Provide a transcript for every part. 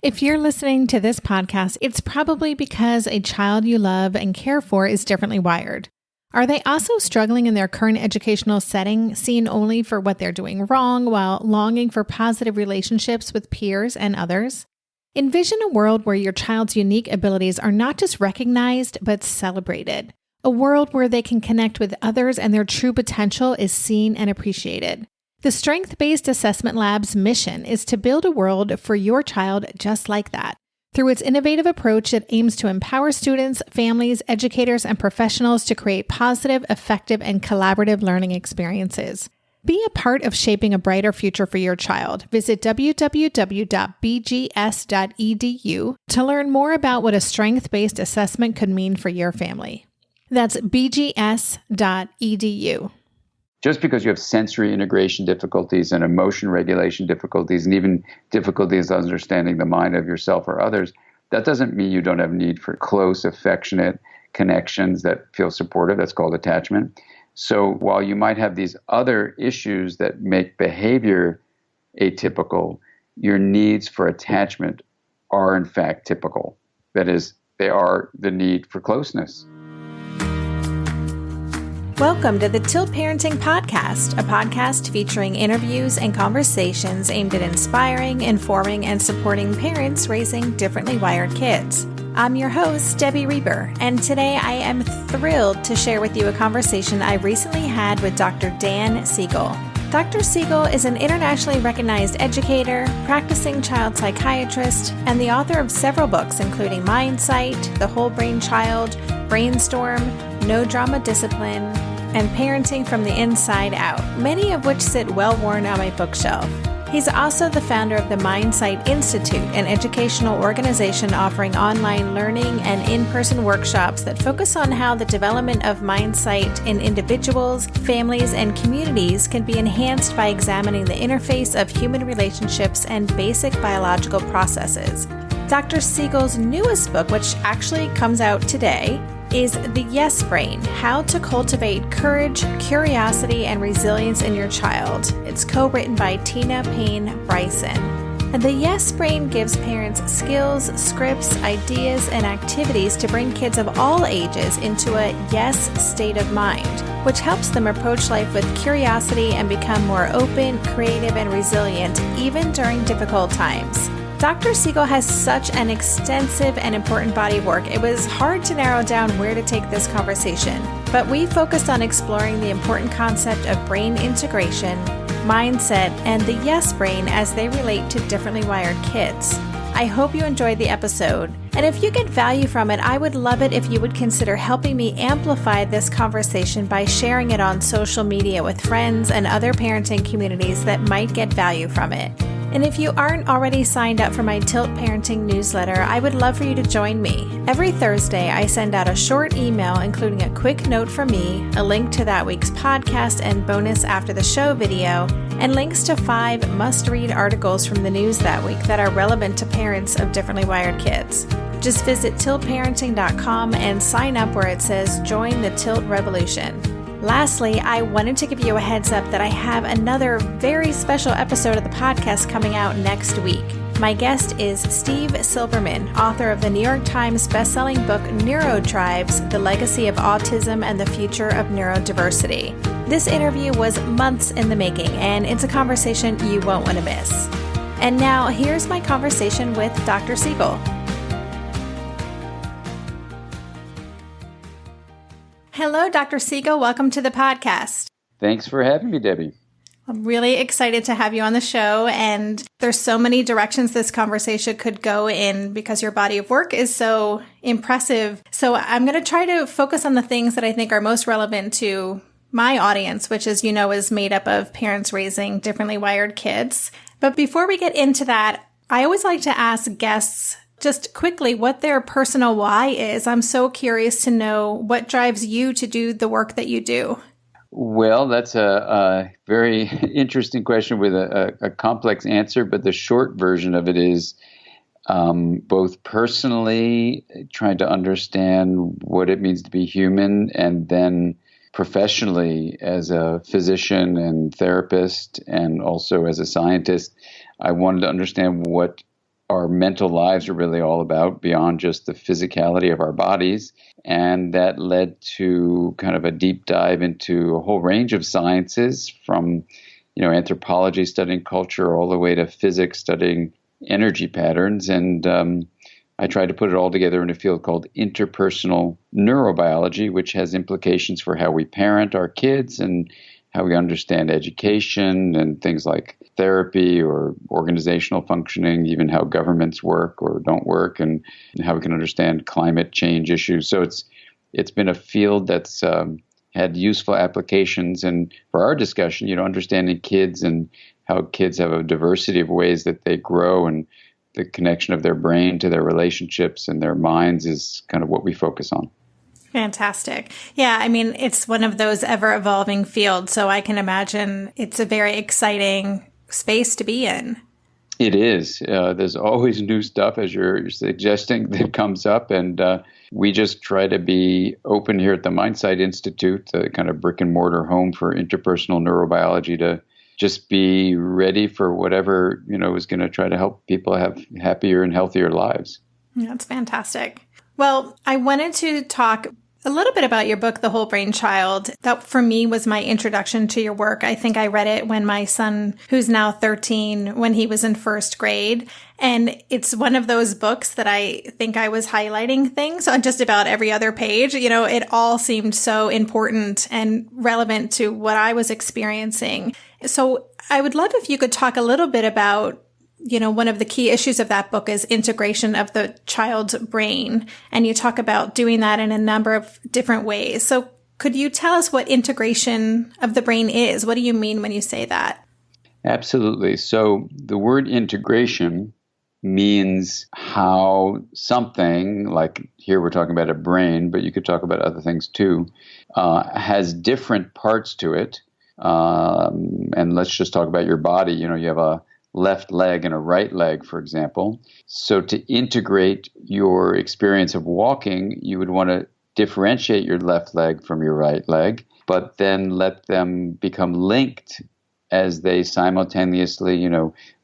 If you're listening to this podcast, it's probably because a child you love and care for is differently wired. Are they also struggling in their current educational setting, seen only for what they're doing wrong while longing for positive relationships with peers and others? Envision a world where your child's unique abilities are not just recognized, but celebrated. A world where they can connect with others and their true potential is seen and appreciated. The Strength-Based Assessment Lab's mission is to build a world for your child just like that. Through its innovative approach, it aims to empower students, families, educators, and professionals to create positive, effective, and collaborative learning experiences. Be a part of shaping a brighter future for your child. Visit www.bgs.edu to learn more about what a strength-based assessment could mean for your family. That's bgs.edu. Just because you have sensory integration difficulties and emotion regulation difficulties and even difficulties understanding the mind of yourself or others, that doesn't mean you don't have need for close, affectionate connections that feel supportive. That's called attachment. So while you might have these other issues that make behavior atypical, your needs for attachment are in fact typical. That is, they are the need for closeness. Welcome to the Tilt Parenting Podcast, a podcast featuring interviews and conversations aimed at inspiring, informing, and supporting parents raising differently wired kids. I'm your host, Debbie Reber, and today I am thrilled to share with you a conversation I recently had with Dr. Dan Siegel. Dr. Siegel is an internationally recognized educator, practicing child psychiatrist, and the author of several books including Mindsight, The Whole Brain Child, Brainstorm, No Drama Discipline, and Parenting from the Inside Out, many of which sit well-worn on my bookshelf. He's also the founder of the Mindsight Institute, an educational organization offering online learning and in-person workshops that focus on how the development of mindsight in individuals, families, and communities can be enhanced by examining the interface of human relationships and basic biological processes. Dr. Siegel's newest book, which actually comes out today, is The Yes Brain, How to Cultivate Courage, Curiosity, and Resilience in Your Child. It's co-written by Tina Payne Bryson. And The Yes Brain gives parents skills, scripts, ideas, and activities to bring kids of all ages into a yes state of mind, which helps them approach life with curiosity and become more open, creative, and resilient, even during difficult times. Dr. Siegel has such an extensive and important body of work, it was hard to narrow down where to take this conversation. But we focused on exploring the important concept of brain integration, mindset, and the yes brain as they relate to differently wired kids. I hope you enjoyed the episode. And if you get value from it, I would love it if you would consider helping me amplify this conversation by sharing it on social media with friends and other parenting communities that might get value from it. And if you aren't already signed up for my Tilt Parenting newsletter, I would love for you to join me. Every Thursday, I send out a short email including a quick note from me, a link to that week's podcast and bonus after the show video, and links to 5 must-read articles from the news that week that are relevant to parents of differently wired kids. Just visit tiltparenting.com and sign up where it says Join the Tilt Revolution. Lastly, I wanted to give you a heads up that I have another very special episode of the podcast coming out next week. My guest is Steve Silverman, author of the New York Times bestselling book Neurotribes, The Legacy of Autism and the Future of Neurodiversity. This interview was months in the making, and it's a conversation you won't want to miss. And now, here's my conversation with Dr. Siegel. Hello, Dr. Siegel. Welcome to the podcast. Thanks for having me, Debbie. I'm really excited to have you on the show, and there's so many directions this conversation could go in because your body of work is so impressive. So I'm going to try to focus on the things that I think are most relevant to my audience, which, as you know, is made up of parents raising differently wired kids. But before we get into that, I always like to ask guests just quickly what their personal why is. I'm so curious to know what drives you to do the work that you do. Well, that's a very interesting question with a complex answer, but the short version of it is both personally trying to understand what it means to be human, and then professionally as a physician and therapist and also as a scientist, I wanted to understand what our mental lives are really all about beyond just the physicality of our bodies. And that led to kind of a deep dive into a whole range of sciences, from anthropology studying culture all the way to physics studying energy patterns. And I tried to put it all together in a field called interpersonal neurobiology, which has implications for how we parent our kids and how we understand education and things like therapy or organizational functioning, even how governments work or don't work, and how we can understand climate change issues. So it's been a field that's had useful applications. And for our discussion, understanding kids and how kids have a diversity of ways that they grow and the connection of their brain to their relationships and their minds is kind of what we focus on. Fantastic. Yeah, I mean, it's one of those ever-evolving fields, so I can imagine it's a very exciting space to be in. It is. There's always new stuff, as you're suggesting, that comes up, and we just try to be open here at the Mindsight Institute, the kind of brick-and-mortar home for interpersonal neurobiology, to just be ready for whatever, is going to try to help people have happier and healthier lives. That's fantastic. Well, I wanted to talk a little bit about your book, The Whole Brain Child. That for me was my introduction to your work. I think I read it when my son, who's now 13, when he was in first grade. And it's one of those books that I think I was highlighting things on just about every other page. It all seemed so important and relevant to what I was experiencing. So I would love if you could talk a little bit about one of the key issues of that book is integration of the child's brain. And you talk about doing that in a number of different ways. So could you tell us what integration of the brain is? What do you mean when you say that? Absolutely. So the word integration means how something, like here we're talking about a brain, but you could talk about other things too, has different parts to it. And let's just talk about your body. You have a left leg and a right leg, for example. So to integrate your experience of walking, you would want to differentiate your left leg from your right leg, but then let them become linked as they simultaneously,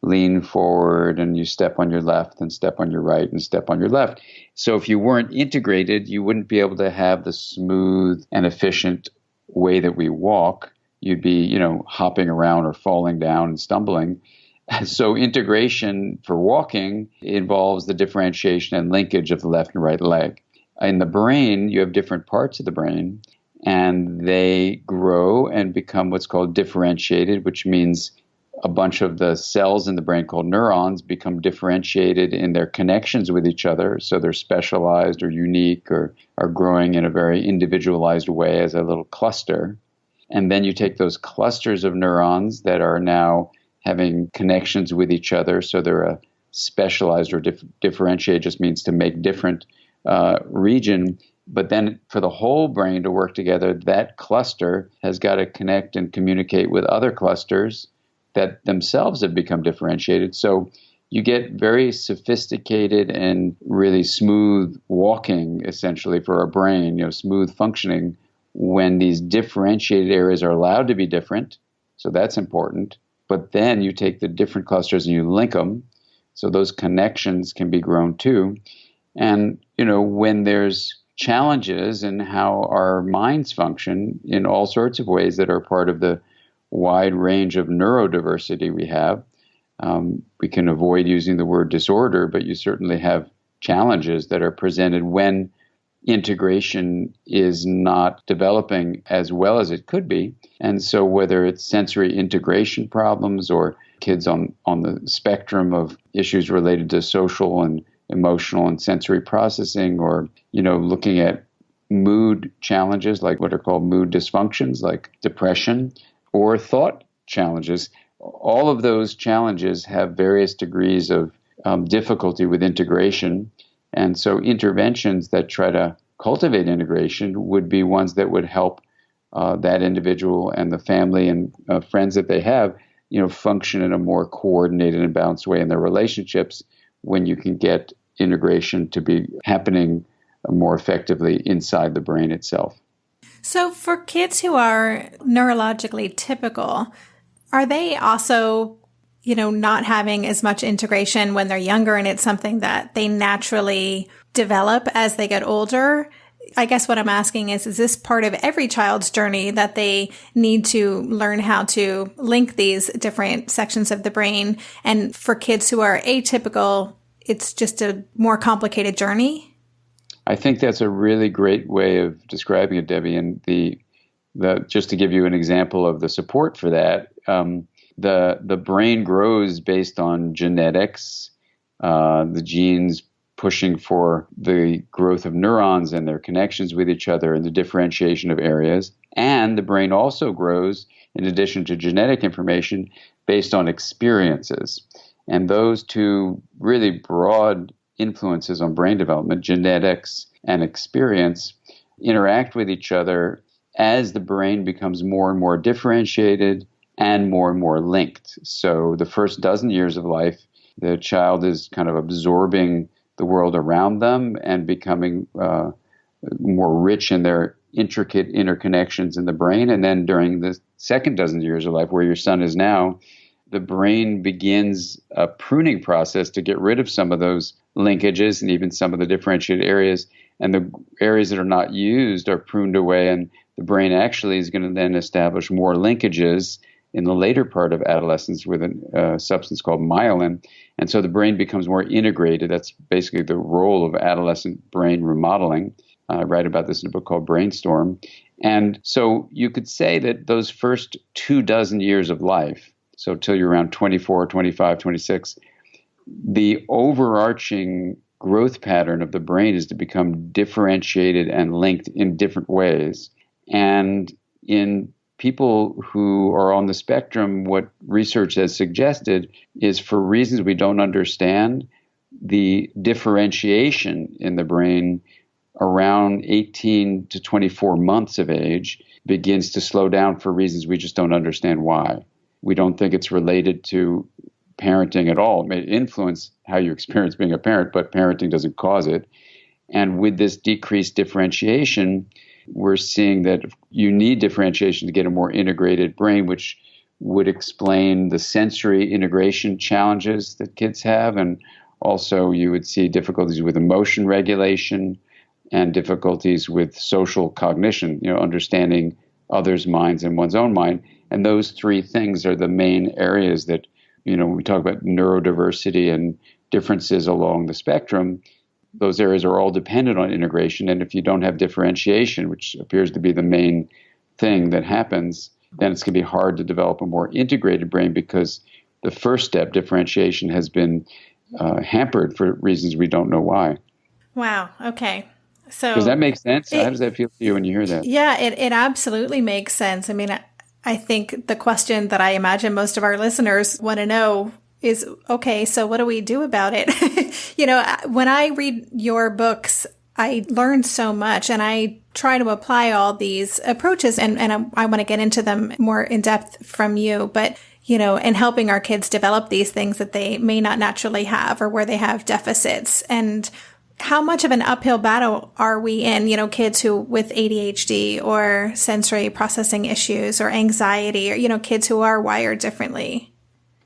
lean forward and you step on your left and step on your right and step on your left. So if you weren't integrated, you wouldn't be able to have the smooth and efficient way that we walk. You'd be, hopping around or falling down and stumbling. So integration for walking involves the differentiation and linkage of the left and right leg. In the brain, you have different parts of the brain, and they grow and become what's called differentiated, which means a bunch of the cells in the brain called neurons become differentiated in their connections with each other. So they're specialized or unique or are growing in a very individualized way as a little cluster. And then you take those clusters of neurons that are now having connections with each other. So they're a specialized or differentiate just means to make different region. But then for the whole brain to work together, that cluster has got to connect and communicate with other clusters that themselves have become differentiated. So you get very sophisticated and really smooth walking, essentially, for our brain, smooth functioning when these differentiated areas are allowed to be different. So that's important. But then you take the different clusters and you link them. So those connections can be grown too. And, when there's challenges in how our minds function in all sorts of ways that are part of the wide range of neurodiversity we have, we can avoid using the word disorder, but you certainly have challenges that are presented when integration is not developing as well as it could be. And so whether it's sensory integration problems or kids on the spectrum of issues related to social and emotional and sensory processing, or, looking at mood challenges like what are called mood dysfunctions like depression, or thought challenges, all of those challenges have various degrees of difficulty with integration. And so interventions that try to cultivate integration would be ones that would help that individual and the family and friends that they have, function in a more coordinated and balanced way in their relationships when you can get integration to be happening more effectively inside the brain itself. So for kids who are neurologically typical, are they also not having as much integration when they're younger, and it's something that they naturally develop as they get older. I guess what I'm asking is this part of every child's journey that they need to learn how to link these different sections of the brain? And for kids who are atypical, it's just a more complicated journey? I think that's a really great way of describing it, Debbie. And just to give you an example of the support for that, the brain grows based on genetics, the genes pushing for the growth of neurons and their connections with each other and the differentiation of areas. And the brain also grows, in addition to genetic information, based on experiences. And those two really broad influences on brain development, genetics and experience, interact with each other as the brain becomes more and more differentiated and more linked. So the first dozen years of life, the child is kind of absorbing the world around them and becoming more rich in their intricate interconnections in the brain. And then during the second dozen years of life, where your son is now, the brain begins a pruning process to get rid of some of those linkages and even some of the differentiated areas. And the areas that are not used are pruned away, and the brain actually is going to then establish more linkages in the later part of adolescence with a substance called myelin. And so the brain becomes more integrated. That's basically the role of adolescent brain remodeling. I write about this in a book called Brainstorm. And so you could say that those first 24 years of life, so till you're around 24, 25, 26, the overarching growth pattern of the brain is to become differentiated and linked in different ways. And in people who are on the spectrum, what research has suggested is, for reasons we don't understand, the differentiation in the brain around 18 to 24 months of age begins to slow down for reasons we just don't understand why. We don't think it's related to parenting at all. It may influence how you experience being a parent, but parenting doesn't cause it. And with this decreased differentiation, we're seeing that you need differentiation to get a more integrated brain, which would explain the sensory integration challenges that kids have. And also you would see difficulties with emotion regulation and difficulties with social cognition, understanding others' minds and one's own mind. And those three things are the main areas that, when we talk about neurodiversity and differences along the spectrum, those areas are all dependent on integration. And if you don't have differentiation, which appears to be the main thing that happens, then it's going to be hard to develop a more integrated brain, because the first step, differentiation, has been hampered for reasons we don't know why. Wow. Okay. So does that make sense? How does that feel to you when you hear that? Yeah, it absolutely makes sense. I mean, I think the question that I imagine most of our listeners want to know is, okay, so what do we do about it? When I read your books, I learn so much, and I try to apply all these approaches, and I want to get into them more in depth from you. But, in helping our kids develop these things that they may not naturally have, or where they have deficits. And how much of an uphill battle are we in, kids who with ADHD or sensory processing issues or anxiety, or, kids who are wired differently?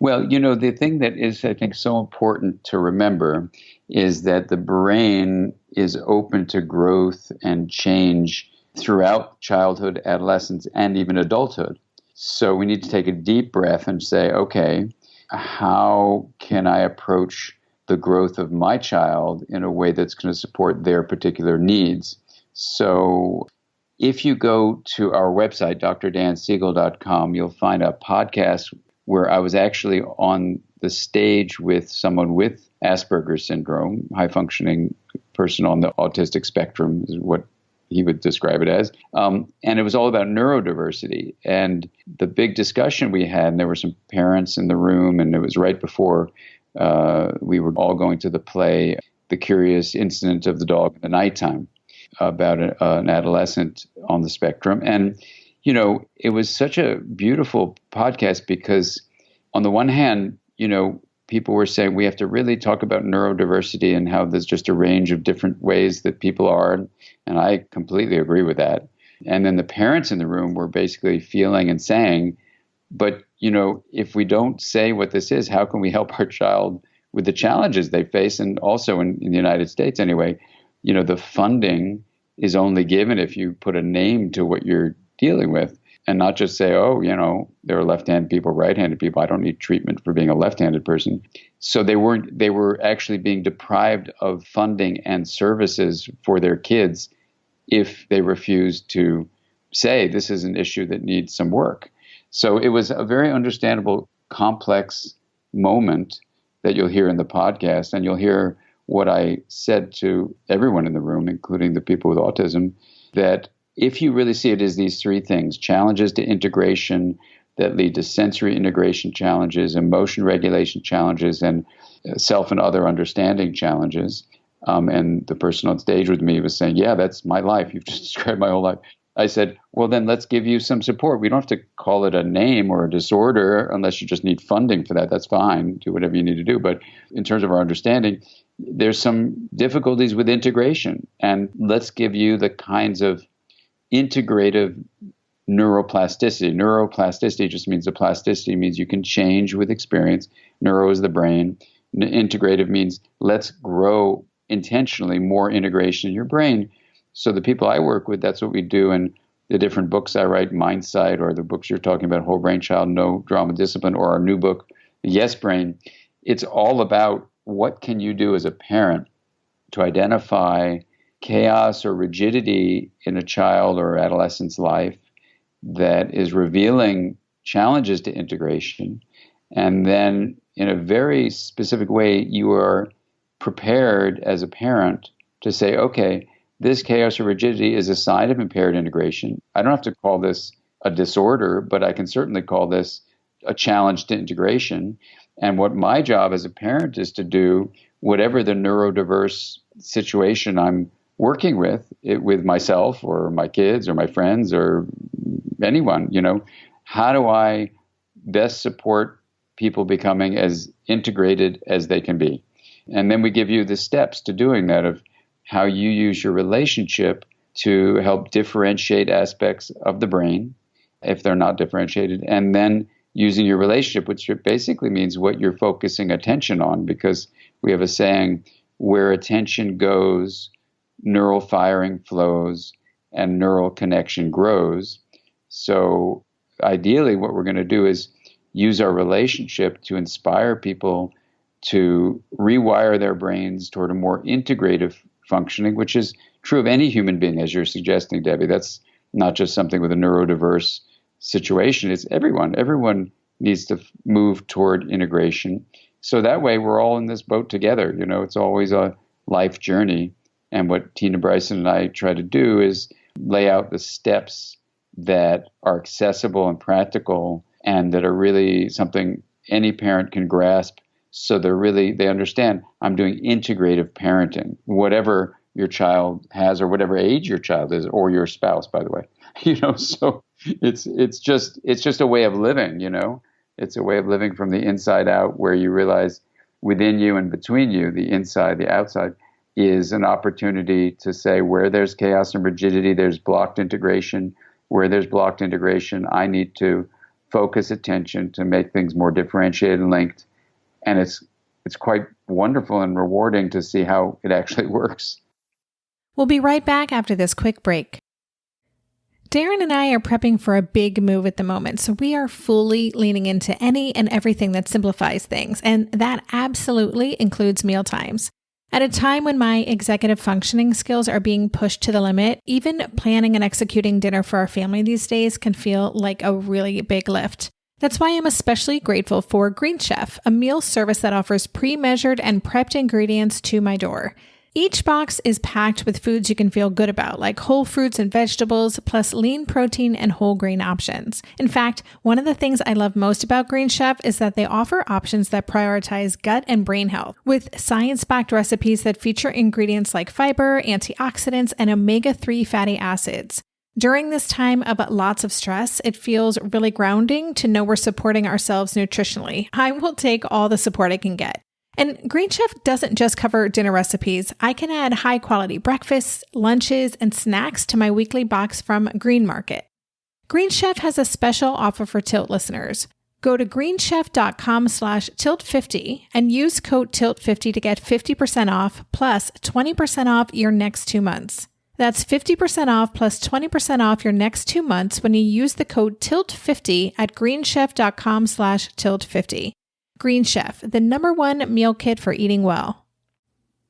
Well, the thing that is, I think, so important to remember is that the brain is open to growth and change throughout childhood, adolescence, and even adulthood. So we need to take a deep breath and say, okay, how can I approach the growth of my child in a way that's going to support their particular needs? So if you go to our website, drdansiegel.com, you'll find a podcast where I was actually on the stage with someone with Asperger's syndrome, high-functioning person on the autistic spectrum is what he would describe it as. And it was all about neurodiversity. And the big discussion we had, and there were some parents in the room, and it was right before we were all going to the play, The Curious Incident of the Dog in the Nighttime, about an adolescent on the spectrum. And it was such a beautiful podcast because, on the one hand, people were saying we have to really talk about neurodiversity and how there's just a range of different ways that people are. And I completely agree with that. And then the parents in the room were basically feeling and saying, But, if we don't say what this is, how can we help our child with the challenges they face? And also in the United States anyway, the funding is only given if you put a name to what you're dealing with and not just say, oh, there are left-handed people, right-handed people. I don't need treatment for being a left-handed person. So they were actually being deprived of funding and services for their kids if they refused to say this is an issue that needs some work. So it was a very understandable, complex moment that you'll hear in the podcast, and you'll hear what I said to everyone in the room, including the people with autism, that if you really see it as these three things, challenges to integration that lead to sensory integration challenges, emotion regulation challenges, and self and other understanding challenges, and the person on stage with me was saying, yeah, that's my life. You've just described my whole life. I said, well, then let's give you some support. We don't have to call it a name or a disorder unless you just need funding for that. That's fine. Do whatever you need to do. But in terms of our understanding, there's some difficulties with integration. And let's give you the kinds of integrative neuroplasticity. Neuroplasticity just means the plasticity means you can change with experience. Neuro is the brain. Integrative means let's grow intentionally more integration in your brain. So the people I work with, that's what we do. And the different books I write, Mindsight, or the books you're talking about, Whole Brain Child, No Drama Discipline, or our new book, Yes Brain, it's all about what can you do as a parent to identify chaos or rigidity in a child or adolescent's life that is revealing challenges to integration. And then in a very specific way, you are prepared as a parent to say, okay, this chaos or rigidity is a sign of impaired integration. I don't have to call this a disorder, but I can certainly call this a challenge to integration. And what my job as a parent is to do, whatever the neurodiverse situation I'm working with myself or my kids or my friends or anyone, how do I best support people becoming as integrated as they can be? And then we give you the steps to doing that of how you use your relationship to help differentiate aspects of the brain if they're not differentiated, and then using your relationship, which basically means what you're focusing attention on, because we have a saying, where attention goes, neural firing flows, and neural connection grows. So ideally, what we're going to do is use our relationship to inspire people to rewire their brains toward a more integrative functioning, which is true of any human being, as you're suggesting, Debbie. That's not just something with a neurodiverse situation. It's everyone. Everyone needs to move toward integration. So that way we're all in this boat together. It's always a life journey. And what Tina Bryson and I try to do is lay out the steps that are accessible and practical and that are really something any parent can grasp. So they understand I'm doing integrative parenting, whatever your child has or whatever age your child is, or your spouse, by the way. So it's just a way of living, It's a way of living from the inside out, where you realize within you and between you, the inside, the outside, is an opportunity to say where there's chaos and rigidity, there's blocked integration. Where there's blocked integration, I need to focus attention to make things more differentiated and linked. And it's quite wonderful and rewarding to see how it actually works. We'll be right back after this quick break. Darren and I are prepping for a big move at the moment, so we are fully leaning into any and everything that simplifies things, and that absolutely includes mealtimes. At a time when my executive functioning skills are being pushed to the limit, even planning and executing dinner for our family these days can feel like a really big lift. That's why I'm especially grateful for Green Chef, a meal service that offers pre-measured and prepped ingredients to my door. Each box is packed with foods you can feel good about, like whole fruits and vegetables, plus lean protein and whole grain options. In fact, one of the things I love most about Green Chef is that they offer options that prioritize gut and brain health, with science-backed recipes that feature ingredients like fiber, antioxidants, and omega-3 fatty acids. During this time of lots of stress, it feels really grounding to know we're supporting ourselves nutritionally. I will take all the support I can get. And Green Chef doesn't just cover dinner recipes. I can add high-quality breakfasts, lunches, and snacks to my weekly box from Green Market. Green Chef has a special offer for Tilt listeners. Go to greenchef.com/tilt50 and use code TILT50 to get 50% off plus 20% off your next 2 months. That's 50% off plus 20% off your next 2 months when you use the code TILT50 at greenchef.com/tilt50. Green Chef, the #1 meal kit for eating well.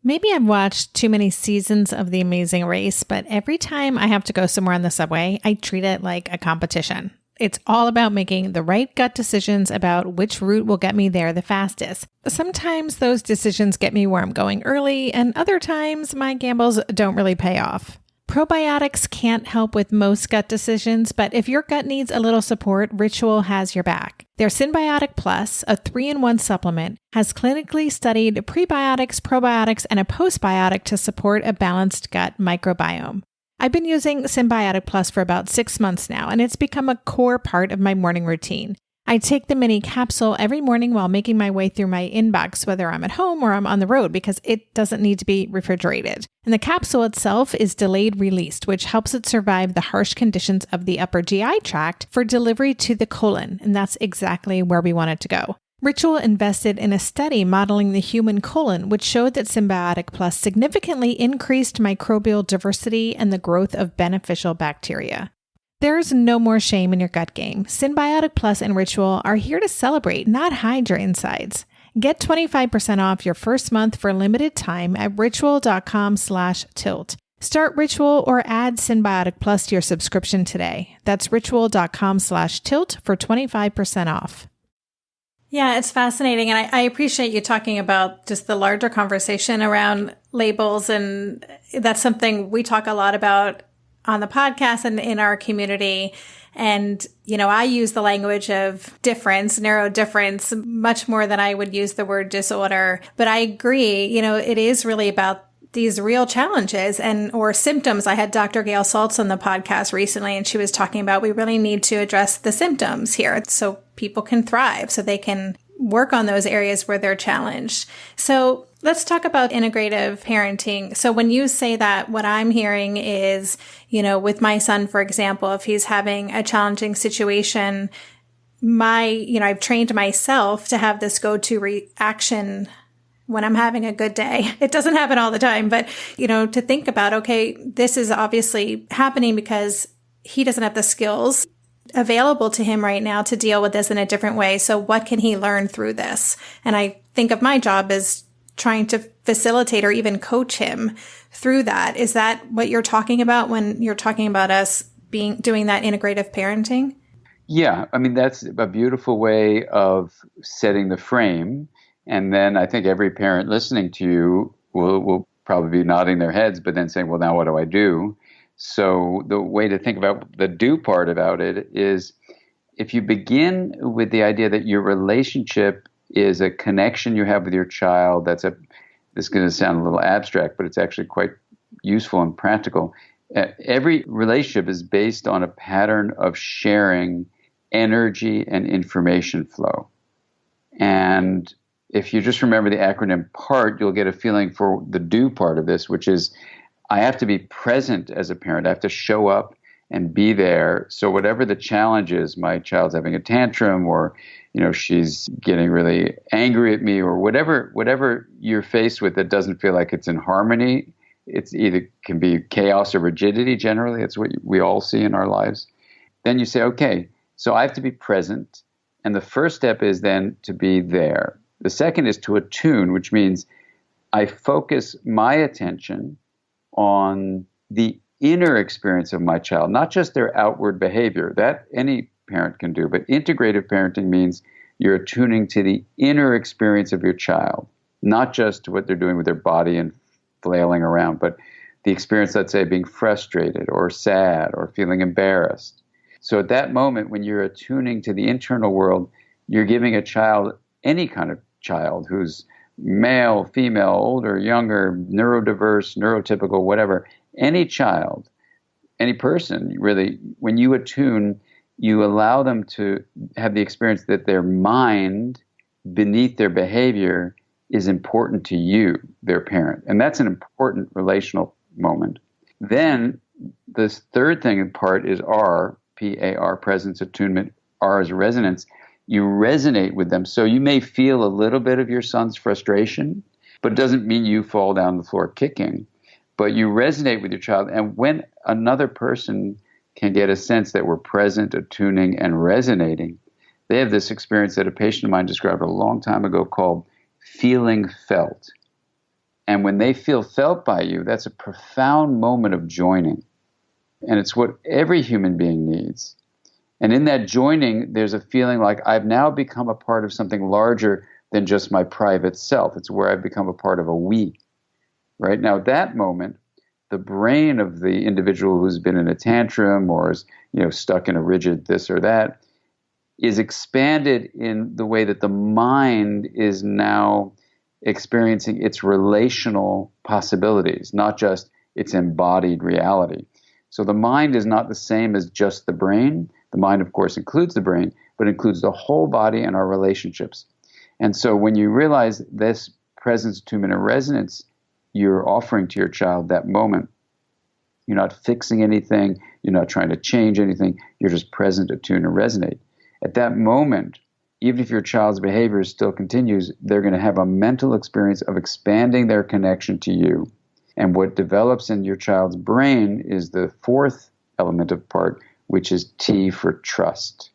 Maybe I've watched too many seasons of The Amazing Race, but every time I have to go somewhere on the subway, I treat it like a competition. It's all about making the right gut decisions about which route will get me there the fastest. Sometimes those decisions get me where I'm going early, and other times my gambles don't really pay off. Probiotics can't help with most gut decisions, but if your gut needs a little support, Ritual has your back. Their Synbiotic Plus, a 3-in-1 supplement, has clinically studied prebiotics, probiotics, and a postbiotic to support a balanced gut microbiome. I've been using Synbiotic Plus for about 6 months now, and it's become a core part of my morning routine. I take the mini capsule every morning while making my way through my inbox, whether I'm at home or I'm on the road, because it doesn't need to be refrigerated. And the capsule itself is delayed released, which helps it survive the harsh conditions of the upper GI tract for delivery to the colon. And that's exactly where we want it to go. Ritual invested in a study modeling the human colon, which showed that Synbiotic Plus significantly increased microbial diversity and the growth of beneficial bacteria. There's no more shame in your gut game. Synbiotic Plus and Ritual are here to celebrate, not hide your insides. Get 25% off your first month for a limited time at ritual.com/tilt. Start Ritual or add Synbiotic Plus to your subscription today. That's ritual.com/tilt for 25% off. Yeah, it's fascinating. And I appreciate you talking about just the larger conversation around labels. And that's something we talk a lot about on the podcast and in our community. And, I use the language of difference, neurodifference, much more than I would use the word disorder. But I agree, it is really about these real challenges or symptoms. I had Dr. Gail Saltz on the podcast recently, and she was talking about we really need to address the symptoms here so people can thrive, so they can work on those areas where they're challenged. So let's talk about integrative parenting. So when you say that, what I'm hearing is, with my son, for example, if he's having a challenging situation, I've trained myself to have this go-to reaction when I'm having a good day. It doesn't happen all the time, but, to think about, okay, this is obviously happening because he doesn't have the skills available to him right now to deal with this in a different way. So what can he learn through this? And I think of my job as trying to facilitate or even coach him through that. Is that what you're talking about when you're talking about us doing that integrative parenting? Yeah, that's a beautiful way of setting the frame. And then I think every parent listening to you will probably be nodding their heads, but then saying, well, now what do I do? So the way to think about the do part about it is if you begin with the idea that your relationship is a connection you have with your child, this is going to sound a little abstract, but it's actually quite useful and practical. Every relationship is based on a pattern of sharing energy and information flow. And if you just remember the acronym PART, you'll get a feeling for the do part of this, which is I have to be present as a parent. I have to show up and be there. So whatever the challenge is, my child's having a tantrum or, she's getting really angry at me or whatever you're faced with that doesn't feel like it's in harmony. It's either can be chaos or rigidity generally. It's what we all see in our lives. Then you say, okay, so I have to be present. And the first step is then to be there. The second is to attune, which means I focus my attention on the inner experience of my child, not just their outward behavior. That any parent can do, but integrative parenting means you're attuning to the inner experience of your child, not just what they're doing with their body and flailing around, but the experience, let's say, being frustrated or sad or feeling embarrassed. So at that moment, when you're attuning to the internal world, you're giving a child, any kind of child who's male, female, older, younger, neurodiverse, neurotypical, whatever, any child, any person, really, when you attune, you allow them to have the experience that their mind beneath their behavior is important to you, their parent. And that's an important relational moment. Then the third thing in part is R, P-A-R, presence, attunement, R is resonance. You resonate with them. So you may feel a little bit of your son's frustration, but it doesn't mean you fall down the floor kicking. But you resonate with your child. And when another person can get a sense that we're present, attuning, and resonating, they have this experience that a patient of mine described a long time ago called feeling felt. And when they feel felt by you, that's a profound moment of joining. And it's what every human being needs. And in that joining, there's a feeling like I've now become a part of something larger than just my private self. It's where I've become a part of a we. Right? Now, at that moment, the brain of the individual who's been in a tantrum or is, stuck in a rigid this or that is expanded in the way that the mind is now experiencing its relational possibilities, not just its embodied reality. So the mind is not the same as just the brain. The mind, of course, includes the brain, but includes the whole body and our relationships. And so when you realize this presence, attunement, and resonance you're offering to your child that moment, you're not fixing anything, you're not trying to change anything, you're just present, attuned, and resonate. At that moment, even if your child's behavior still continues, they're going to have a mental experience of expanding their connection to you. And what develops in your child's brain is the fourth element of part, which is T for trust.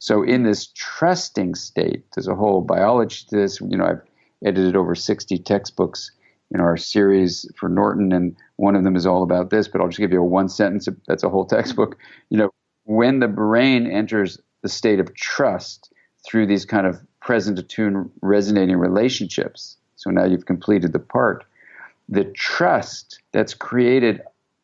So in this trusting state, there's a whole biology to this. I've edited over 60 textbooks in our series for Norton, and one of them is all about this, but I'll just give you a one sentence. That's a whole textbook. When the brain enters the state of trust through these kind of present, attuned, resonating relationships, so now you've completed the part, the trust that's created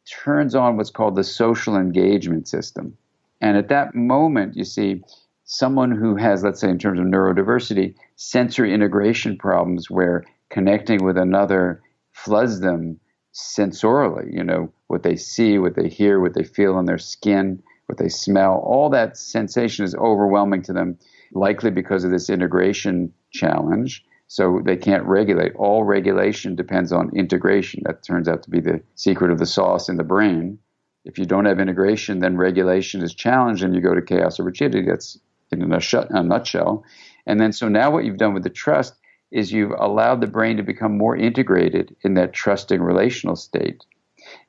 turns on what's called the social engagement system. And at that moment, you see, someone who has, let's say in terms of neurodiversity, sensory integration problems where connecting with another floods them sensorially, what they see, what they hear, what they feel on their skin, what they smell, all that sensation is overwhelming to them, likely because of this integration challenge. So they can't regulate. All regulation depends on integration. That turns out to be the secret of the sauce in the brain. If you don't have integration, then regulation is challenged and you go to chaos or rigidity. That's in a nutshell. And then so now what you've done with the trust is you've allowed the brain to become more integrated in that trusting relational state.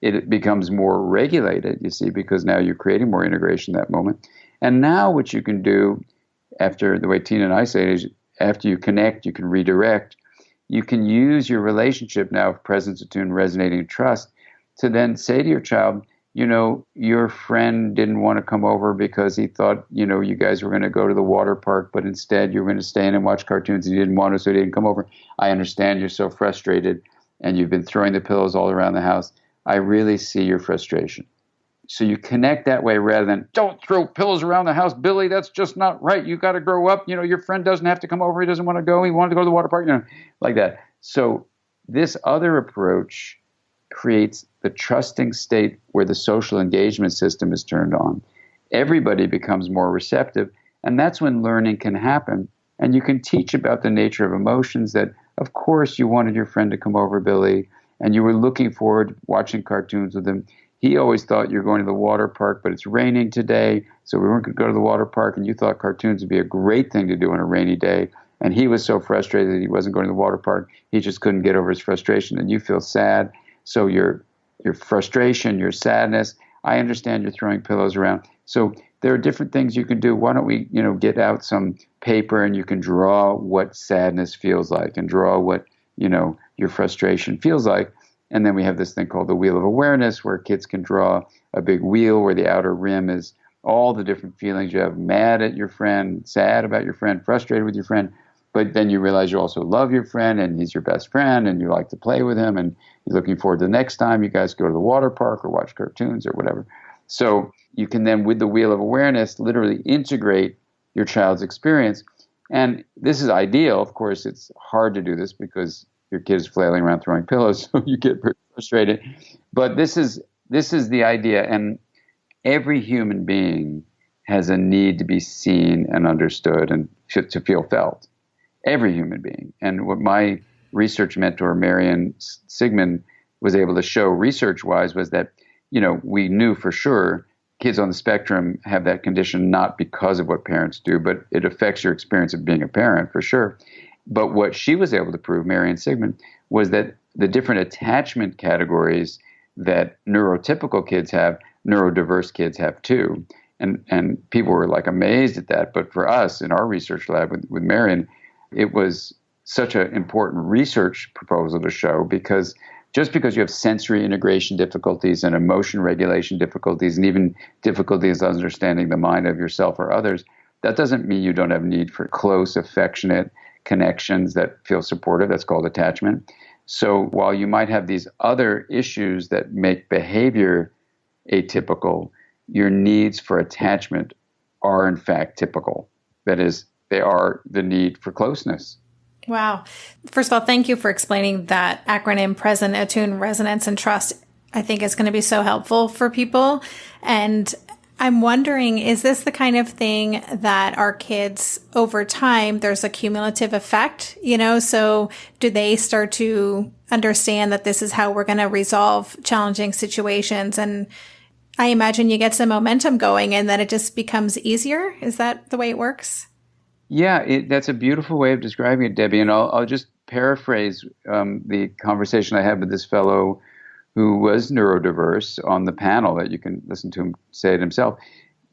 It becomes more regulated, you see, because now you're creating more integration in that moment. And now what you can do, after the way Tina and I say it, is after you connect, you can redirect. You can use your relationship now of presence, attuned, resonating, and trust to then say to your child, your friend didn't want to come over because he thought, you guys were going to go to the water park, but instead you were going to stay in and watch cartoons and you didn't want to, so he didn't come over. I understand you're so frustrated and you've been throwing the pillows all around the house. I really see your frustration. So you connect that way rather than, don't throw pillows around the house, Billy, that's just not right. You got to grow up. Your friend doesn't have to come over. He doesn't want to go. He wanted to go to the water park, like that. So this other approach creates the trusting state where the social engagement system is turned on. Everybody becomes more receptive, and that's when learning can happen. And you can teach about the nature of emotions that, of course, you wanted your friend to come over, Billy, and you were looking forward to watching cartoons with him. He always thought you're going to the water park, but it's raining today, so we weren't going to go to the water park, and you thought cartoons would be a great thing to do on a rainy day. And he was so frustrated that he wasn't going to the water park. He just couldn't get over his frustration, and you feel sad. So your frustration, your sadness, I understand you're throwing pillows around. So there are different things you can do. Why don't we, get out some paper and you can draw what sadness feels like and draw what, your frustration feels like. And then we have this thing called the wheel of awareness where kids can draw a big wheel where the outer rim is all the different feelings you have: mad at your friend, sad about your friend, frustrated with your friend. But then you realize you also love your friend and he's your best friend and you like to play with him and you're looking forward to the next time you guys go to the water park or watch cartoons or whatever. So you can then, with the wheel of awareness, literally integrate your child's experience. And this is ideal. Of course, it's hard to do this because your kid is flailing around throwing pillows, so you get pretty frustrated. But this is the idea. And every human being has a need to be seen and understood and to feel felt. Every human being. And what my research mentor, Marion Sigmund, was able to show research-wise was that, we knew for sure kids on the spectrum have that condition not because of what parents do, but it affects your experience of being a parent for sure. But what she was able to prove, Marianne Sigmund, was that the different attachment categories that neurotypical kids have, neurodiverse kids have too. And people were like amazed at that. But for us in our research lab with Marianne, it was such an important research proposal to show, because just because you have sensory integration difficulties and emotion regulation difficulties and even difficulties understanding the mind of yourself or others, that doesn't mean you don't have need for close, affectionate connections that feel supportive. That's called attachment. So while you might have these other issues that make behavior atypical, your needs for attachment are in fact typical. That is, they are the need for closeness. Wow. First of all, thank you for explaining that acronym present, attune, resonance, and trust. I think it's going to be so helpful for people. And I'm wondering, is this the kind of thing that our kids over time, there's a cumulative effect, so do they start to understand that this is how we're going to resolve challenging situations? And I imagine you get some momentum going and then it just becomes easier. Is that the way it works? Yeah, that's a beautiful way of describing it, Debbie. And I'll just paraphrase the conversation I had with this fellow who was neurodiverse on the panel that you can listen to him say it himself.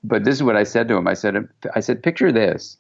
But this is what I said to him. I said, picture this.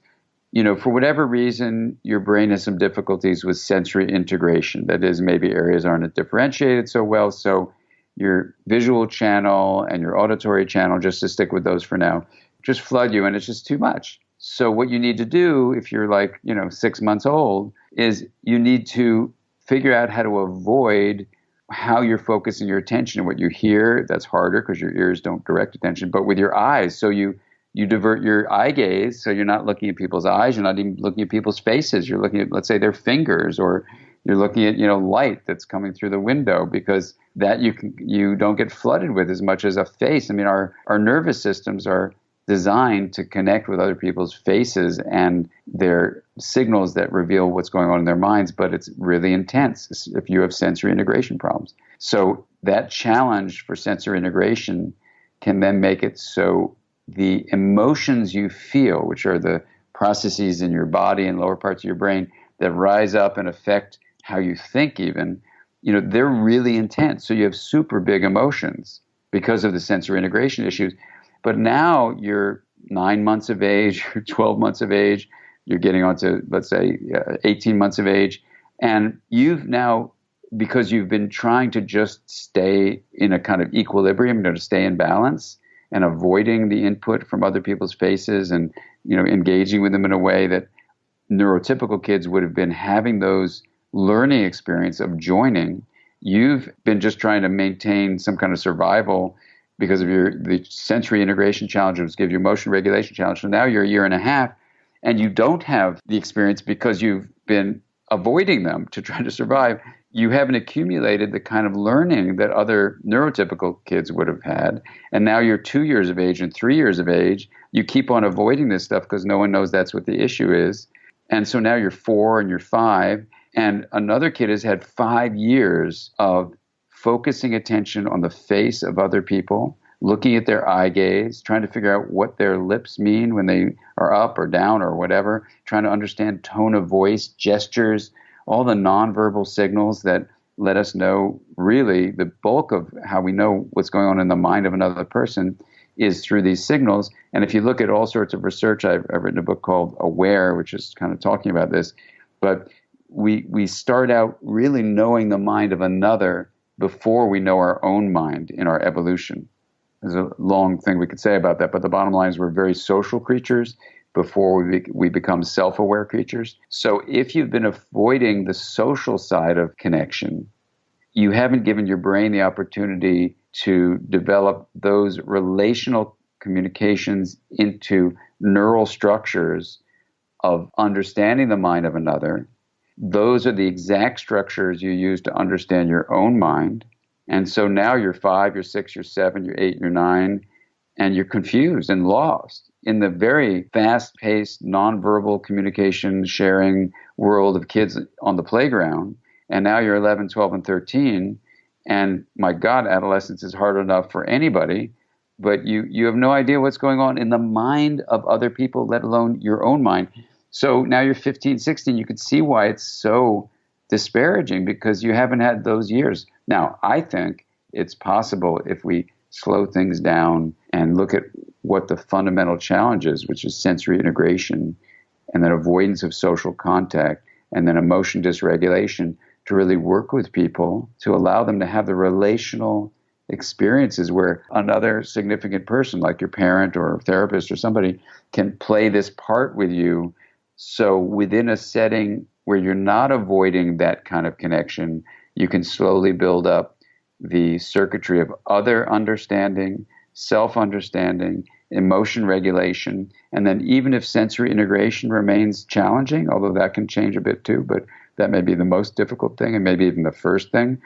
For whatever reason, your brain has some difficulties with sensory integration. That is, maybe areas aren't differentiated so well. So your visual channel and your auditory channel, just to stick with those for now, just flood you and it's just too much. So what you need to do if you're 6 months old is you need to figure out how to avoid how you're focusing your attention. And what you hear, that's harder because your ears don't direct attention, but with your eyes. So you divert your eye gaze. So you're not looking at people's eyes. You're not even looking at people's faces. You're looking at, let's say, their fingers, or you're looking at, light that's coming through the window, because that you don't get flooded with as much as a face. I mean, our nervous systems are designed to connect with other people's faces and their signals that reveal what's going on in their minds, but it's really intense if you have sensory integration problems. So that challenge for sensory integration can then make it so the emotions you feel, which are the processes in your body and lower parts of your brain that rise up and affect how you think even, they're really intense. So you have super big emotions because of the sensory integration issues. But now you're 9 months of age, you're 12 months of age, you're getting on to, let's say, 18 months of age. And you've now, because you've been trying to just stay in a kind of equilibrium, to stay in balance and avoiding the input from other people's faces and, engaging with them in a way that neurotypical kids would have been having those learning experience of joining. You've been just trying to maintain some kind of survival because of the sensory integration challenges, give you emotion regulation challenge. So now you're a year and a half and you don't have the experience because you've been avoiding them to try to survive. You haven't accumulated the kind of learning that other neurotypical kids would have had. And now you're 2 years of age and 3 years of age. You keep on avoiding this stuff because no one knows that's what the issue is. And so now you're 4 and you're 5. And another kid has had 5 years of focusing attention on the face of other people, looking at their eye gaze, trying to figure out what their lips mean when they are up or down or whatever, trying to understand tone of voice, gestures, all the nonverbal signals that let us know really the bulk of how we know what's going on in the mind of another person is through these signals. And if you look at all sorts of research, I've written a book called Aware, which is kind of talking about this, but we start out really knowing the mind of another before we know our own mind in our evolution. There's a long thing we could say about that, but the bottom line is we're very social creatures before we become self-aware creatures. So if you've been avoiding the social side of connection, you haven't given your brain the opportunity to develop those relational communications into neural structures of understanding the mind of another. Those are the exact structures you use to understand your own mind. And so now you're 5, you're 6, you're 7, you're 8, you're 9, and you're confused and lost in the very fast-paced, nonverbal communication sharing world of kids on the playground. And now you're 11, 12, and 13. And my God, adolescence is hard enough for anybody. but you have no idea what's going on in the mind of other people, let alone your own mind. So now you're 15, 16, you can see why it's so disparaging because you haven't had those years. Now, I think it's possible if we slow things down and look at what the fundamental challenge is, which is sensory integration and then avoidance of social contact and then emotion dysregulation, to really work with people to allow them to have the relational experiences where another significant person like your parent or a therapist or somebody can play this part with you. So within a setting where you're not avoiding that kind of connection, you can slowly build up the circuitry of other understanding, self-understanding, emotion regulation, and then even if sensory integration remains challenging, although that can change a bit too, but that may be the most difficult thing and maybe even the first thing,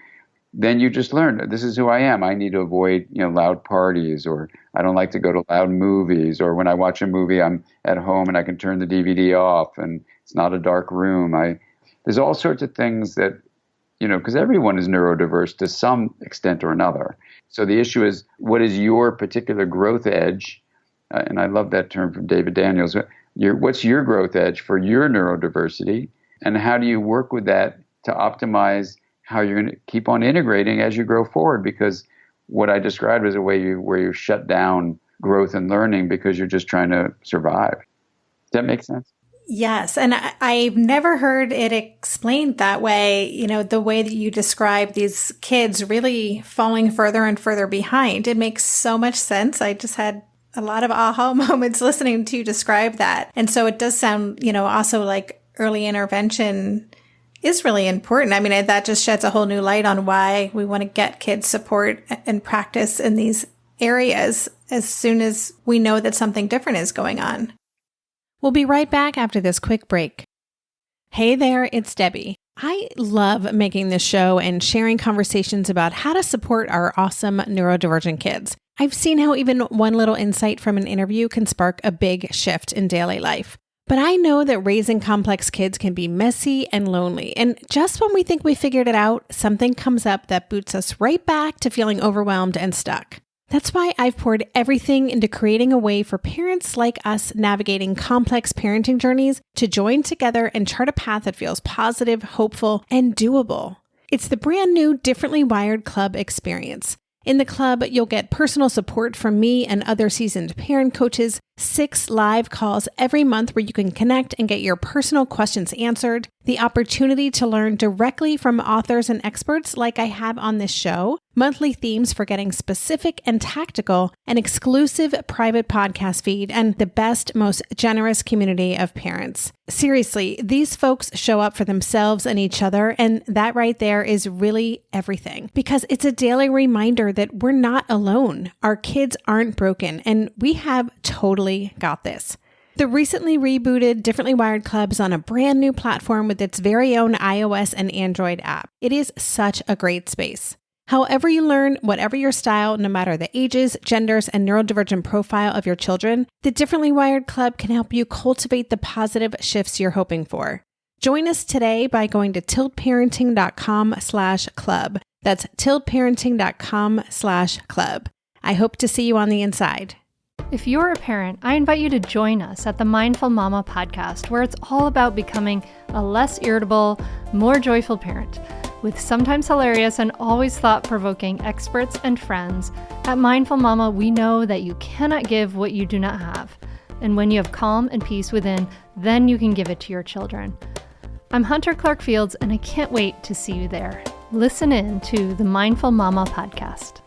then you just learn, this is who I am. I need to avoid, loud parties, or I don't like to go to loud movies, or when I watch a movie, I'm at home and I can turn the DVD off and it's not a dark room. There's all sorts of things that, because everyone is neurodiverse to some extent or another. So the issue is, what is your particular growth edge? And I love that term from David Daniels. What's your growth edge for your neurodiversity? And how do you work with that to optimize how you're going to keep on integrating as you grow forward? Because what I described is a way where you shut down growth and learning because you're just trying to survive. Does that make sense? Yes. And I've never heard it explained that way, the way that you describe these kids really falling further and further behind. It makes so much sense. I just had a lot of aha moments listening to you describe that. And so it does sound, also like early intervention is really important. I mean, that just sheds a whole new light on why we want to get kids support and practice in these areas as soon as we know that something different is going on. We'll be right back after this quick break. Hey there, it's Debbie. I love making this show and sharing conversations about how to support our awesome neurodivergent kids. I've seen how even one little insight from an interview can spark a big shift in daily life. But I know that raising complex kids can be messy and lonely. And just when we think we figured it out, something comes up that boots us right back to feeling overwhelmed and stuck. That's why I've poured everything into creating a way for parents like us navigating complex parenting journeys to join together and chart a path that feels positive, hopeful, and doable. It's the brand new Differently Wired Club experience. In the club, you'll get personal support from me and other seasoned parent coaches, 6 live calls every month where you can connect and get your personal questions answered, the opportunity to learn directly from authors and experts like I have on this show, monthly themes for getting specific and tactical, an exclusive private podcast feed, and the best, most generous community of parents. Seriously, these folks show up for themselves and each other, and that right there is really everything, because it's a daily reminder that we're not alone. Our kids aren't broken, and we have totally got this. The recently rebooted Differently Wired Club is on a brand new platform with its very own iOS and Android app. It is such a great space. However you learn, whatever your style, no matter the ages, genders, and neurodivergent profile of your children, the Differently Wired Club can help you cultivate the positive shifts you're hoping for. Join us today by going to tiltparenting.com/club. That's tiltparenting.com/club. I hope to see you on the inside. If you're a parent, I invite you to join us at the Mindful Mama podcast, where it's all about becoming a less irritable, more joyful parent. With sometimes hilarious and always thought-provoking experts and friends, at Mindful Mama, we know that you cannot give what you do not have. And when you have calm and peace within, then you can give it to your children. I'm Hunter Clark Fields, and I can't wait to see you there. Listen in to the Mindful Mama podcast.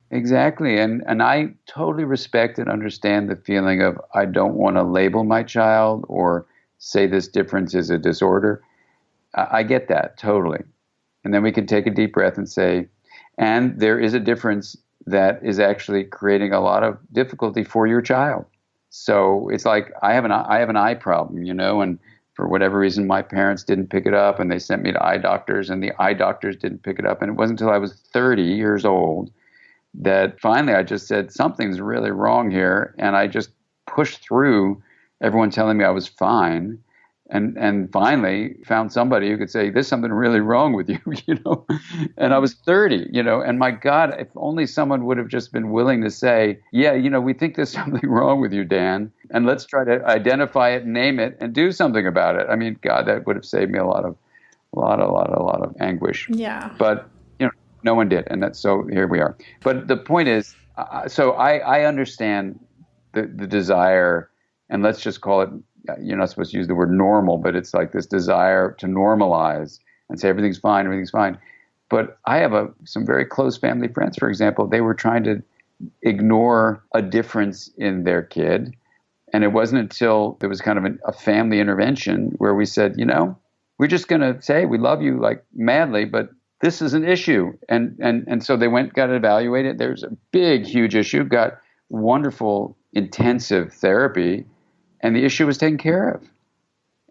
Exactly. And I totally respect and understand the feeling of I don't want to label my child or say this difference is a disorder. I get that totally. And then we can take a deep breath and say, and there is a difference that is actually creating a lot of difficulty for your child. So it's like I have an eye problem, and for whatever reason, my parents didn't pick it up and they sent me to eye doctors and the eye doctors didn't pick it up. And it wasn't until I was 30 years old that finally I just said, something's really wrong here. And I just pushed through everyone telling me I was fine. And finally found somebody who could say, there's something really wrong with you, And I was 30, and my God, if only someone would have just been willing to say, yeah, we think there's something wrong with you, Dan, and let's try to identify it, name it, and do something about it. I mean, God, that would have saved me a lot of anguish. Yeah. But, no one did. And so here we are. But the point is, so I understand the desire, and let's just call it, you're not supposed to use the word normal, but it's like this desire to normalize and say everything's fine. But I have some very close family friends, for example, they were trying to ignore a difference in their kid. And it wasn't until there was kind of a family intervention where we said, we're just going to say we love you like madly, but this is an issue. And so they got it evaluated. There's a big, huge issue, got wonderful intensive therapy, and the issue was taken care of.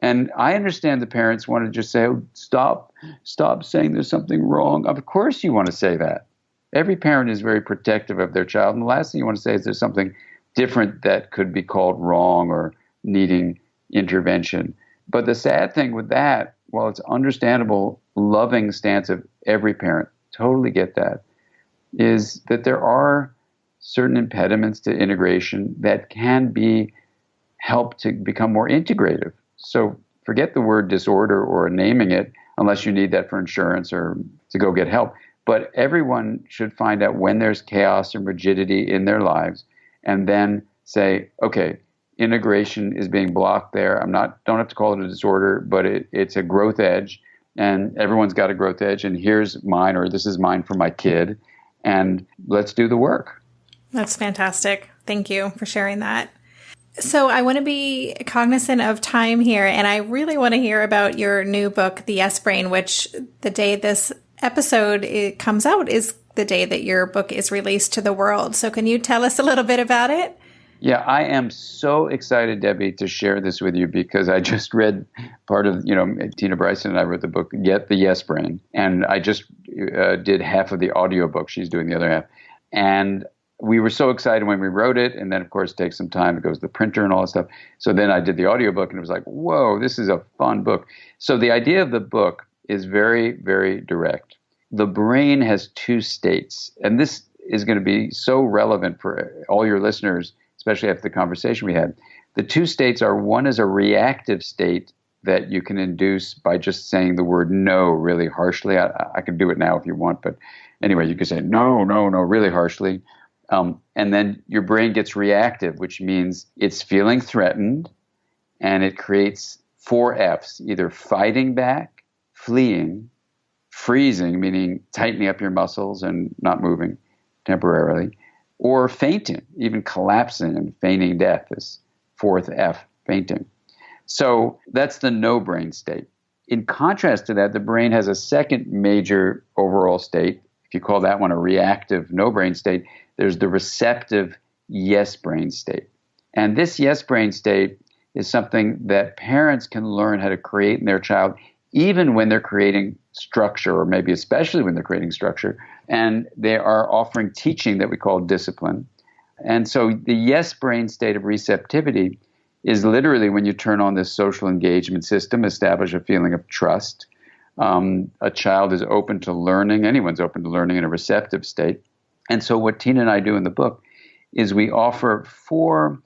And I understand the parents want to just say, oh, stop saying there's something wrong. Of course you want to say that. Every parent is very protective of their child. And the last thing you want to say is there's something different that could be called wrong or needing intervention. But the sad thing with that, while it's understandable, loving stance of every parent, totally get that, is that there are certain impediments to integration that can be helped to become more integrative. So forget the word disorder or naming it, unless you need that for insurance or to go get help. But everyone should find out when there's chaos and rigidity in their lives and then say, okay, integration is being blocked there. Don't have to call it a disorder, but it's a growth edge, and everyone's got a growth edge, and here's mine, or this is mine for my kid, and let's do the work. That's fantastic. Thank you for sharing that. So I want to be cognizant of time here, and I really want to hear about your new book, The Yes Brain, which the day this episode comes out is the day that your book is released to the world. So can you tell us a little bit about it? Yeah, I am so excited, Debbie, to share this with you because I just read part of, Tina Bryson and I wrote the book, The Yes Brain, and I just did half of the audiobook. She's doing the other half. And we were so excited when we wrote it, and then, of course, it takes some time. It goes to the printer and all that stuff. So then I did the audiobook, and it was like, whoa, this is a fun book. So the idea of the book is very, very direct. The brain has two states, and this is going to be so relevant for all your listeners, especially after the conversation we had. The two states are, one is a reactive state that you can induce by just saying the word no really harshly. I can do it now if you want, but anyway, you can say no, really harshly. And then your brain gets reactive, which means it's feeling threatened, and it creates 4 Fs, either fighting back, fleeing, freezing, meaning tightening up your muscles and not moving temporarily, or fainting, even collapsing and feigning death, this 4th F, fainting. So that's the no brain state. In contrast to that, the brain has a second major overall state. If you call that one a reactive no brain state, there's the receptive yes brain state. And this yes brain state is something that parents can learn how to create in their child, even when they're creating structure, or maybe especially when they're creating structure. And they are offering teaching that we call discipline. And so the yes brain state of receptivity is literally when you turn on this social engagement system, establish a feeling of trust. A child is open to learning. Anyone's open to learning in a receptive state. And so what Tina and I do in the book is we offer 4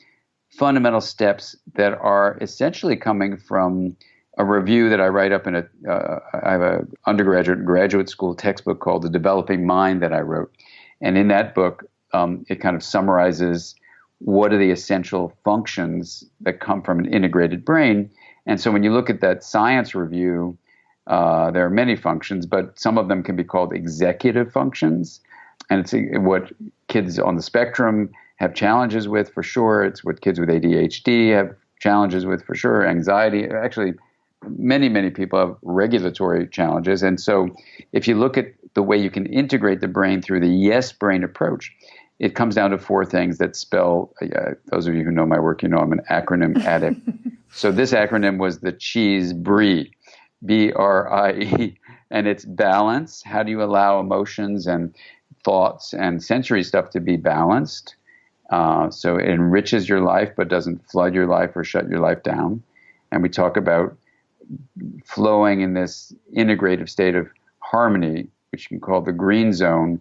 fundamental steps that are essentially coming from a review that I write up in I have an undergraduate and graduate school textbook called The Developing Mind that I wrote. And in that book, it kind of summarizes what are the essential functions that come from an integrated brain. And so when you look at that science review, there are many functions, but some of them can be called executive functions. And it's what kids on the spectrum have challenges with, for sure. It's what kids with ADHD have challenges with, for sure. Anxiety. Actually, many, many people have regulatory challenges. And so if you look at the way you can integrate the brain through the yes brain approach, it comes down to 4 things that spell, those of you who know my work, I'm an acronym addict. So this acronym was the cheese BRIE, B-R-I-E, and it's balance. How do you allow emotions and thoughts and sensory stuff to be balanced? So it enriches your life but doesn't flood your life or shut your life down. And we talk about flowing in this integrative state of harmony, which you can call the green zone,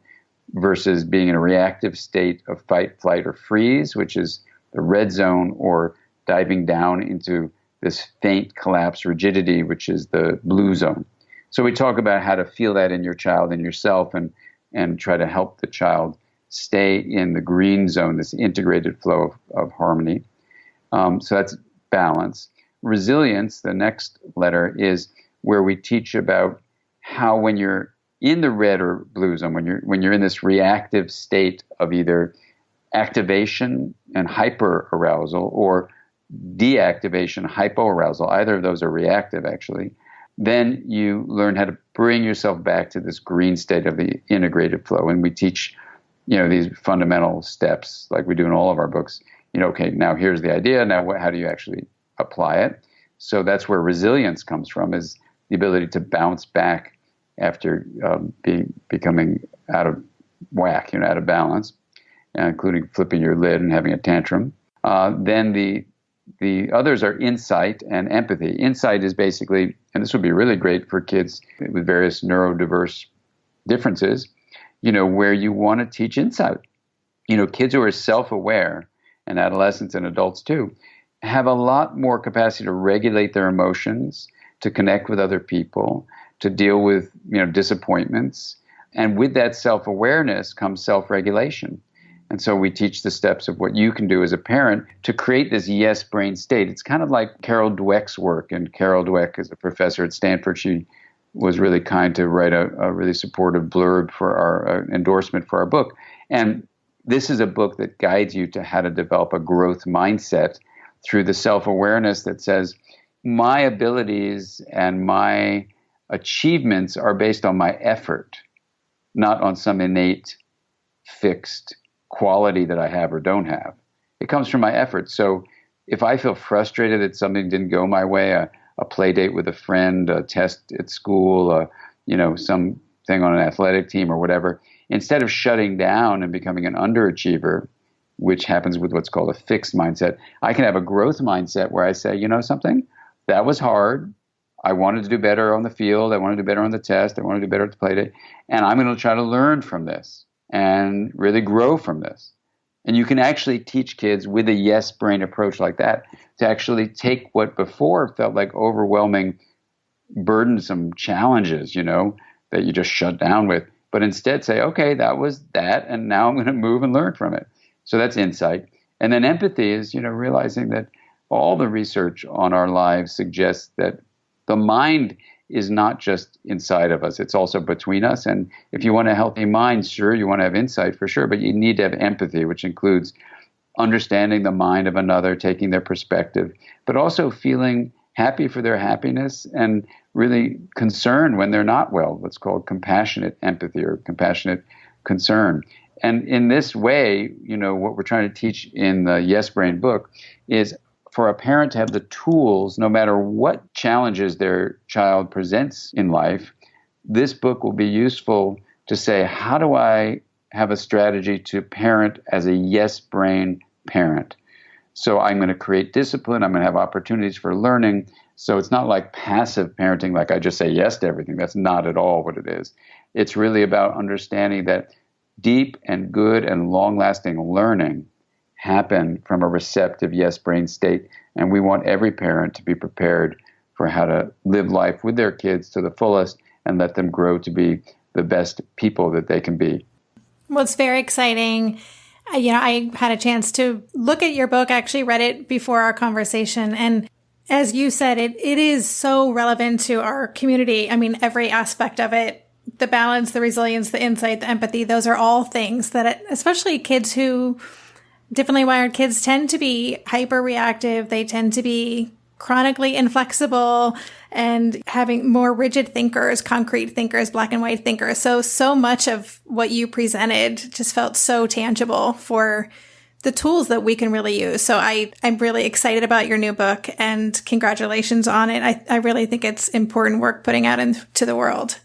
versus being in a reactive state of fight, flight, or freeze, which is the red zone, or diving down into this faint collapse rigidity, which is the blue zone. So we talk about how to feel that in your child and yourself, and try to help the child stay in the green zone, this integrated flow of harmony. So that's balance. Resilience, the next letter, is where we teach about how when you're in the red or blue zone, when you're in this reactive state of either activation and hyperarousal or deactivation, hypoarousal, either of those are reactive actually, then you learn how to bring yourself back to this green state of the integrated flow. And we teach, these fundamental steps like we do in all of our books. Okay, now here's the idea. Now how do you actually apply it? So that's where resilience comes from, is the ability to bounce back after becoming out of whack, out of balance, including flipping your lid and having a tantrum. Then the others are insight and empathy. Insight is basically, and this would be really great for kids with various neurodiverse differences, where you want to teach insight. Kids who are self-aware, and adolescents and adults too, have a lot more capacity to regulate their emotions, to connect with other people, to deal with, disappointments. And with that self-awareness comes self-regulation. And so we teach the steps of what you can do as a parent to create this yes brain state. It's kind of like Carol Dweck's work. And Carol Dweck is a professor at Stanford. She was really kind to write a really supportive blurb for our endorsement for our book. And this is a book that guides you to how to develop a growth mindset through the self-awareness that says, my abilities and my achievements are based on my effort, not on some innate, fixed quality that I have or don't have. It comes from my effort. So if I feel frustrated that something didn't go my way, a play date with a friend, a test at school, something on an athletic team or whatever, instead of shutting down and becoming an underachiever, which happens with what's called a fixed mindset, I can have a growth mindset where I say, something, that was hard. I wanted to do better on the field. I wanted to do better on the test. I wanted to do better at the play date. And I'm going to try to learn from this and really grow from this. And you can actually teach kids with a yes brain approach like that to actually take what before felt like overwhelming, burdensome challenges, that you just shut down with, but instead say, okay, that was that, and now I'm going to move and learn from it. So that's insight. And then empathy is, realizing that all the research on our lives suggests that the mind is not just inside of us, it's also between us. And if you want a healthy mind, sure, you want to have insight for sure, but you need to have empathy, which includes understanding the mind of another, taking their perspective, but also feeling happy for their happiness and really concerned when they're not well, what's called compassionate empathy or compassionate concern. And in this way, what we're trying to teach in the Yes Brain book is for a parent to have the tools, no matter what challenges their child presents in life. This book will be useful to say, how do I have a strategy to parent as a yes brain parent? So I'm going to create discipline. I'm going to have opportunities for learning. So it's not like passive parenting, like I just say yes to everything. That's not at all what it is. It's really about understanding that deep and good and long-lasting learning happen from a receptive yes brain state. And we want every parent to be prepared for how to live life with their kids to the fullest and let them grow to be the best people that they can be. Well, it's very exciting. I had a chance to look at your book. I actually read it before our conversation. And as you said, it is so relevant to our community. I mean, every aspect of it, the balance, the resilience, the insight, the empathy, those are all things that, especially kids who, differently wired kids tend to be hyper reactive. They tend to be chronically inflexible and having more rigid thinkers, concrete thinkers, black and white thinkers. So much of what you presented just felt so tangible for the tools that we can really use. So I'm really excited about your new book and congratulations on it. I really think it's important work putting out into the world.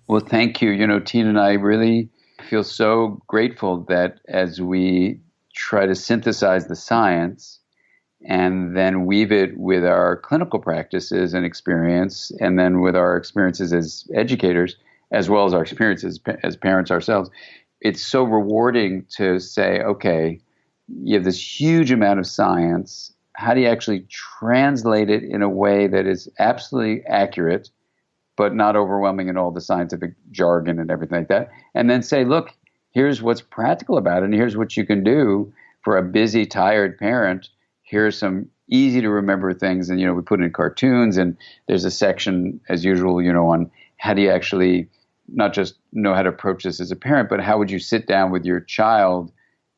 Well, thank you. Tina and I really feel so grateful that as we try to synthesize the science and then weave it with our clinical practices and experience, and then with our experiences as educators, as well as our experiences as parents ourselves. It's so rewarding to say, okay, you have this huge amount of science. How do you actually translate it in a way that is absolutely accurate, but not overwhelming in all the scientific jargon and everything like that? And then say, look, here's what's practical about it, and here's what you can do for a busy, tired parent. Here's some easy to remember things. And, we put in cartoons, and there's a section, as usual, on how do you actually not just know how to approach this as a parent, but how would you sit down with your child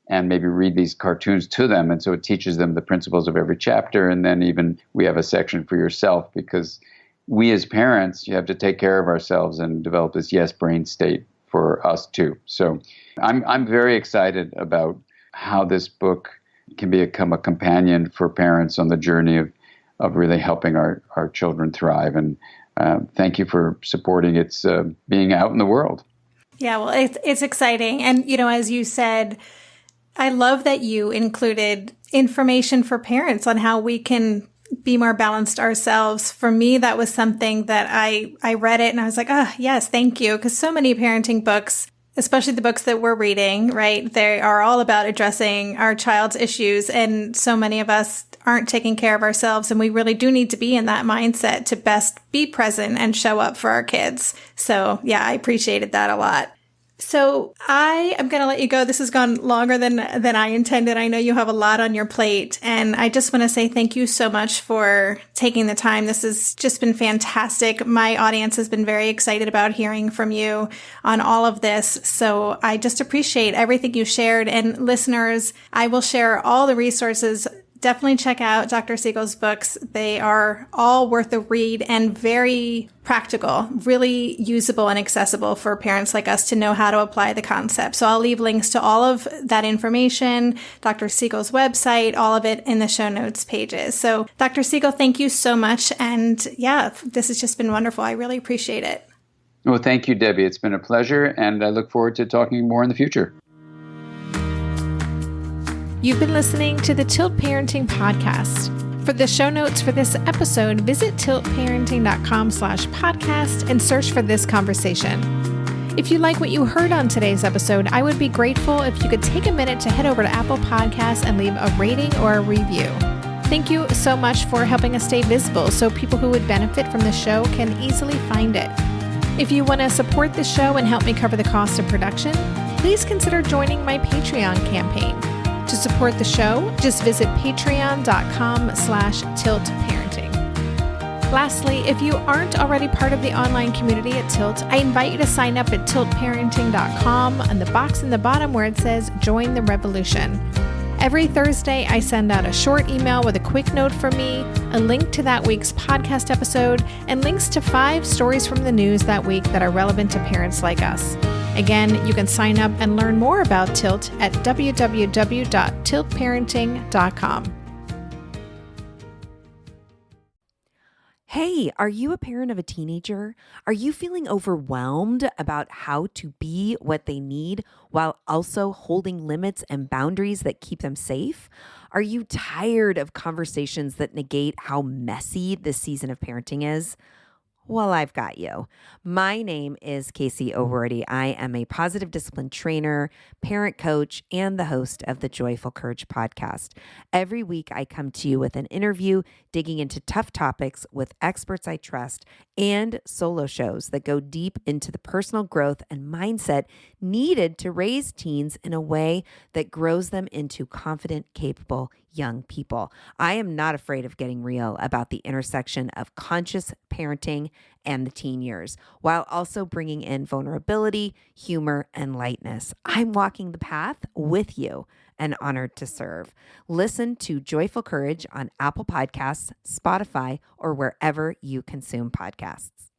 and maybe read these cartoons to them? And so it teaches them the principles of every chapter. And then even we have a section for yourself, because we as parents, you have to take care of ourselves and develop this yes brain state for us too. So I'm very excited about how this book can become a companion for parents on the journey of really helping our children thrive. And thank you for supporting its being out in the world. Yeah, well, it's exciting. And, as you said, I love that you included information for parents on how we can be more balanced ourselves. For me, that was something that I read it and I was like, oh, yes, thank you. Because so many parenting books, especially the books that we're reading, right, they are all about addressing our child's issues. And so many of us aren't taking care of ourselves. And we really do need to be in that mindset to best be present and show up for our kids. So yeah, I appreciated that a lot. So I am going to let you go. This has gone longer than I intended. I know you have a lot on your plate, and I just want to say thank you so much for taking the time. This has just been fantastic. My audience has been very excited about hearing from you on all of this. So I just appreciate everything you shared. And listeners, I will share all the resources. Definitely check out Dr. Siegel's books. They are all worth a read and very practical, really usable and accessible for parents like us to know how to apply the concept. So I'll leave links to all of that information, Dr. Siegel's website, all of it in the show notes pages. So Dr. Siegel, thank you so much. And yeah, this has just been wonderful. I really appreciate it. Well, thank you, Debbie. It's been a pleasure, and I look forward to talking more in the future. You've been listening to the Tilt Parenting Podcast. For the show notes for this episode, visit tiltparenting.com/podcast and search for this conversation. If you like what you heard on today's episode, I would be grateful if you could take a minute to head over to Apple Podcasts and leave a rating or a review. Thank you so much for helping us stay visible so people who would benefit from the show can easily find it. If you want to support the show and help me cover the cost of production, please consider joining my Patreon campaign. To support the show, just visit patreon.com/tiltparenting. Lastly, if you aren't already part of the online community at Tilt, I invite you to sign up at tiltparenting.com on the box in the bottom where it says Join the Revolution. Every Thursday, I send out a short email with a quick note from me, a link to that week's podcast episode, and links to 5 stories from the news that week that are relevant to parents like us. Again, you can sign up and learn more about Tilt at www.tiltparenting.com. Hey, are you a parent of a teenager? Are you feeling overwhelmed about how to be what they need while also holding limits and boundaries that keep them safe? Are you tired of conversations that negate how messy this season of parenting is? Well, I've got you. My name is Casey O'Rourke. I am a positive discipline trainer, parent coach, and the host of the Joyful Courage podcast. Every week, I come to you with an interview digging into tough topics with experts I trust and solo shows that go deep into the personal growth and mindset needed to raise teens in a way that grows them into confident, capable young people. I am not afraid of getting real about the intersection of conscious parenting and the teen years, while also bringing in vulnerability, humor, and lightness. I'm walking the path with you and honored to serve. Listen to Joyful Courage on Apple Podcasts, Spotify, or wherever you consume podcasts.